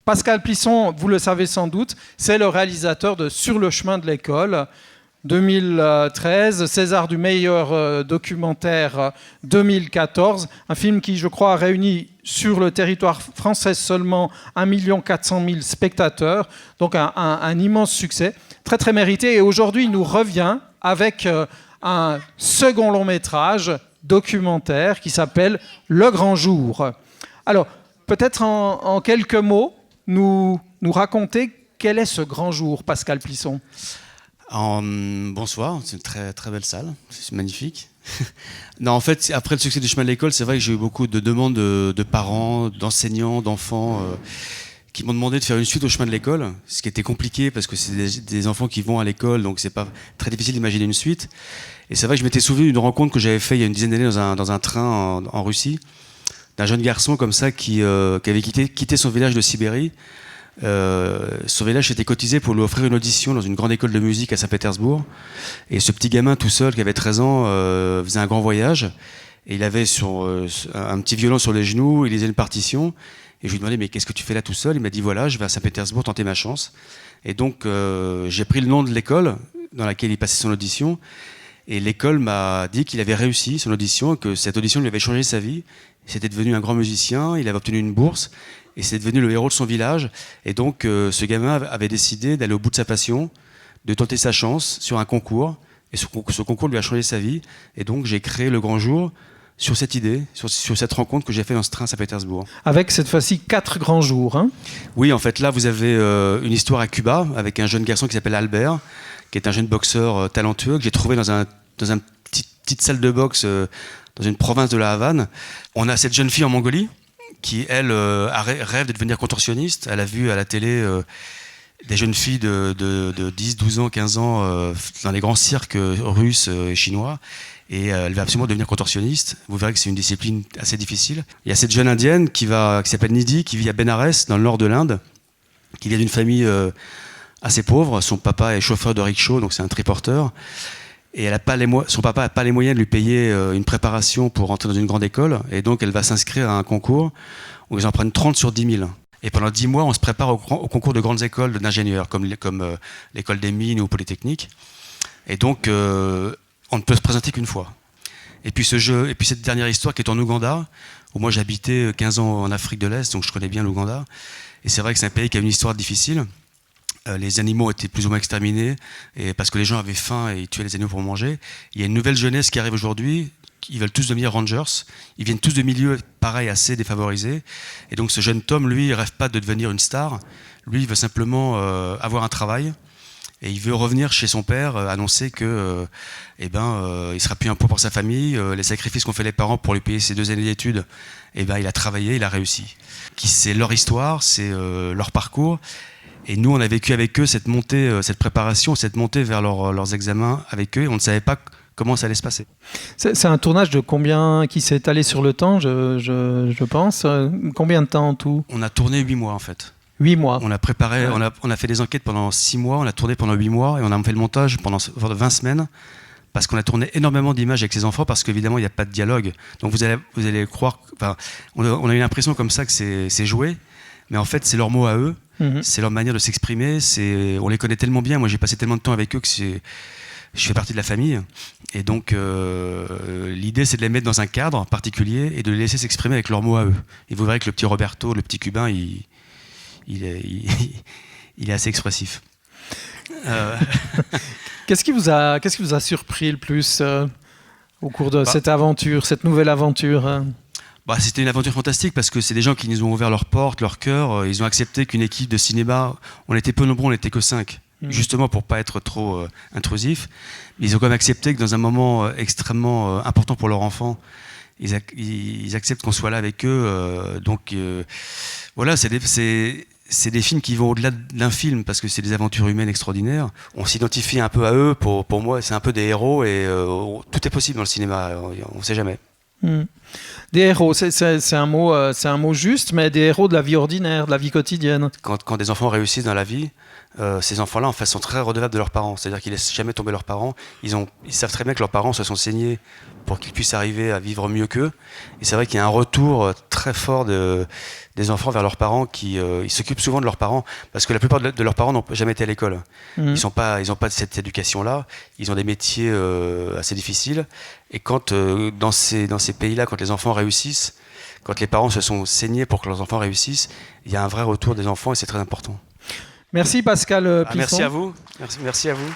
Pascal Plisson, vous le savez sans doute, c'est le réalisateur de Sur le chemin de l'école, 2013, César du meilleur documentaire 2014, un film qui, je crois, a réuni sur le territoire français seulement 1 400 000 spectateurs, donc un immense succès, très très mérité. Et aujourd'hui, il nous revient avec un second long métrage documentaire qui s'appelle Le Grand Jour. Alors, peut-être en quelques mots, nous raconter quel est ce grand jour, Pascal Plisson. Bonsoir, c'est une très, très belle salle, c'est magnifique. Non, en fait, après le succès du chemin de l'école, c'est vrai que j'ai eu beaucoup de demandes de parents, d'enseignants, d'enfants qui m'ont demandé de faire une suite au chemin de l'école, ce qui était compliqué parce que c'est des enfants qui vont à l'école, donc c'est pas très difficile d'imaginer une suite. Et c'est vrai que je m'étais souvenu d'une rencontre que j'avais faite il y a une dizaine d'années dans un train en Russie, d'un jeune garçon comme ça qui avait quitté son village de Sibérie. Son village était cotisé pour lui offrir une audition dans une grande école de musique à Saint-Pétersbourg. Et ce petit gamin tout seul qui avait 13 ans faisait un grand voyage. Et il avait un petit violon sur les genoux, il lisait une partition. Et je lui demandais, mais qu'est-ce que tu fais là tout seul? Il m'a dit, voilà, je vais à Saint-Pétersbourg tenter ma chance. Et donc j'ai pris le nom de l'école dans laquelle il passait son audition. Et l'école m'a dit qu'il avait réussi son audition, que cette audition lui avait changé sa vie. C'était devenu un grand musicien, il avait obtenu une bourse, et c'est devenu le héros de son village. Et donc ce gamin avait décidé d'aller au bout de sa passion, de tenter sa chance sur un concours. Et ce concours lui a changé sa vie. Et donc j'ai créé Le Grand Jour sur cette idée, sur cette rencontre que j'ai faite dans ce train à Saint-Pétersbourg. Avec cette fois-ci 4 grands jours. Hein. Oui, en fait là vous avez une histoire à Cuba avec un jeune garçon qui s'appelle Albert, qui est un jeune boxeur talentueux que j'ai trouvé dans une petite salle de boxe dans une province de la Havane. On a cette jeune fille en Mongolie qui, elle, rêve de devenir contorsionniste. Elle a vu à la télé des jeunes filles de 10, 12 ans, 15 ans dans les grands cirques russes et chinois. Et elle va absolument devenir contorsionniste. Vous verrez que c'est une discipline assez difficile. Il y a cette jeune indienne qui s'appelle Nidhi, qui vit à Benares, dans le nord de l'Inde, qui vient d'une famille assez pauvre. Son papa est chauffeur de rickshaw, donc c'est un triporteur. Et son papa n'a pas les moyens de lui payer une préparation pour rentrer dans une grande école. Et donc, elle va s'inscrire à un concours où ils en prennent 30 sur 10 000. Et pendant 10 mois, on se prépare au concours de grandes écoles d'ingénieurs, comme l'école des mines ou Polytechnique. Et donc, on ne peut se présenter qu'une fois. Et puis cette dernière histoire qui est en Ouganda, où moi j'habitais 15 ans en Afrique de l'Est, donc je connais bien l'Ouganda. Et c'est vrai que c'est un pays qui a une histoire difficile. Les animaux étaient plus ou moins exterminés parce que les gens avaient faim et ils tuaient les animaux pour manger. Il y a une nouvelle jeunesse qui arrive aujourd'hui. Ils veulent tous devenir rangers. Ils viennent tous de milieux pareils, assez défavorisés. Et donc ce jeune Tom, lui, il rêve pas de devenir une star. Lui, il veut simplement avoir un travail. Et il veut revenir chez son père, annoncer que, il sera plus un poids pour sa famille. Les sacrifices qu'ont fait les parents pour lui payer ses 2 années d'études, il a travaillé, il a réussi. C'est leur histoire, c'est leur parcours. Et nous, on a vécu avec eux cette montée, cette préparation, cette montée vers leurs examens avec eux. Et on ne savait pas comment ça allait se passer. C'est un tournage de combien qui s'est étalé sur le temps, je pense. Combien de temps en tout? On a tourné 8 mois en fait. 8 mois. On a préparé, on a fait des enquêtes pendant 6 mois, on a tourné pendant 8 mois et on a fait le montage pendant 20 semaines. Parce qu'on a tourné énormément d'images avec ces enfants, parce qu'évidemment, il n'y a pas de dialogue. Donc vous allez croire... On a eu l'impression comme ça que c'est joué, mais en fait, c'est leurs mots à eux, c'est leur manière de s'exprimer, on les connaît tellement bien. Moi, j'ai passé tellement de temps avec eux que je fais partie de la famille. Et donc, l'idée, c'est de les mettre dans un cadre particulier et de les laisser s'exprimer avec leurs mots à eux. Et vous verrez que le petit Roberto, le petit Cubain, il est assez expressif. Qu'est-ce qui vous a surpris le plus au cours de cette aventure, cette nouvelle aventure? C'était une aventure fantastique parce que c'est des gens qui nous ont ouvert leurs portes, leur cœur. Ils ont accepté qu'une équipe de cinéma, on était peu nombreux, on n'était que 5, justement pour pas être trop intrusif. Mais ils ont quand même accepté que dans un moment extrêmement important pour leur enfant, ils acceptent qu'on soit là avec eux. Voilà, c'est des films qui vont au-delà d'un film parce que c'est des aventures humaines extraordinaires. On s'identifie un peu à eux. Pour moi, c'est un peu des héros et tout est possible dans le cinéma. On ne sait jamais. Des héros, c'est un mot juste, mais des héros de la vie ordinaire, de la vie quotidienne. Quand des enfants réussissent dans la vie, ces enfants-là, en fait, sont très redevables de leurs parents. C'est-à-dire qu'ils laissent jamais tomber leurs parents. Ils savent très bien que leurs parents se sont saignés pour qu'ils puissent arriver à vivre mieux qu'eux. Et c'est vrai qu'il y a un retour très fort des enfants vers leurs parents ils s'occupent souvent de leurs parents parce que la plupart de leurs parents n'ont jamais été à l'école. Ils n'ont pas cette éducation-là. Ils ont des métiers assez difficiles. Et quand dans ces pays-là, quand les enfants réussissent, quand les parents se sont saignés pour que leurs enfants réussissent, il y a un vrai retour des enfants et c'est très important. Merci Pascal Pisson. Merci à vous. Merci à vous.